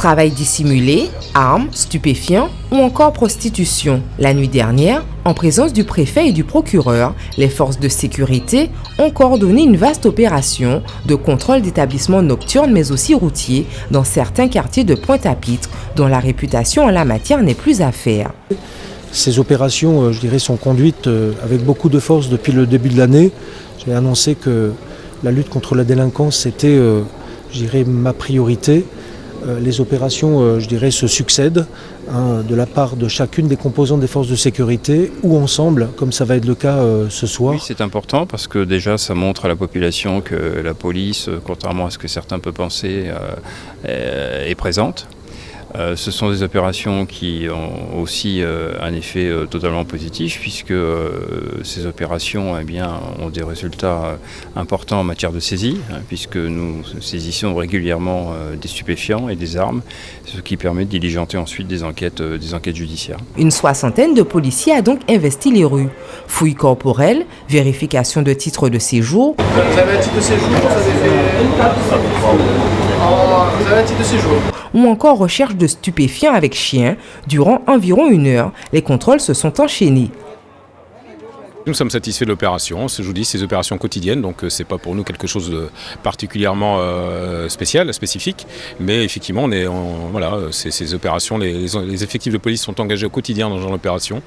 Travail dissimulé, armes, stupéfiants ou encore prostitution. La nuit dernière, en présence du préfet et du procureur, les forces de sécurité ont coordonné une vaste opération de contrôle d'établissements nocturnes mais aussi routiers dans certains quartiers de Pointe-à-Pitre dont la réputation en la matière n'est plus à faire. Ces opérations, je dirais, sont conduites avec beaucoup de force depuis le début de l'année. J'ai annoncé que la lutte contre la délinquance était, je dirais, ma priorité. Les opérations, je dirais, se succèdent de la part de chacune des composantes des forces de sécurité ou ensemble, comme ça va être le cas ce soir. Oui, c'est important parce que déjà ça montre à la population que la police, contrairement à ce que certains peuvent penser, est présente. Ce sont des opérations qui ont aussi un effet totalement positif puisque ces opérations ont des résultats importants en matière de saisie puisque nous saisissons régulièrement des stupéfiants et des armes, ce qui permet de diligenter ensuite des enquêtes judiciaires. Une soixantaine de policiers a donc investi les rues. Fouilles corporelles, vérification de titres de séjour. Vous avez un titre de séjour, vous avez un titre de séjour. Ou encore recherche de stupéfiants avec chiens. Durant environ 1 heure, les contrôles se sont enchaînés. Nous sommes satisfaits de l'opération. Je vous dis, c'est des opérations quotidiennes, donc c'est pas pour nous quelque chose de particulièrement spécial, spécifique. Mais effectivement, ces opérations, les effectifs de police sont engagés au quotidien dans ce genre d'opérations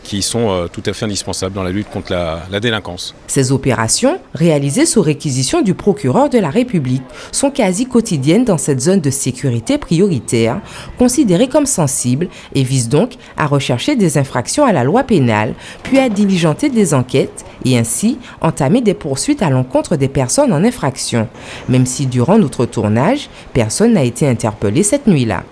qui sont tout à fait indispensables dans la lutte contre la délinquance. Ces opérations, réalisées sous réquisition du procureur de la République, sont quasi quotidiennes dans cette zone de sécurité prioritaire, considérée comme sensible et visent donc à rechercher des infractions à la loi pénale, puis à diligenter des enquêtes et ainsi entamer des poursuites à l'encontre des personnes en infraction. Même si durant notre tournage, personne n'a été interpellé cette nuit-là.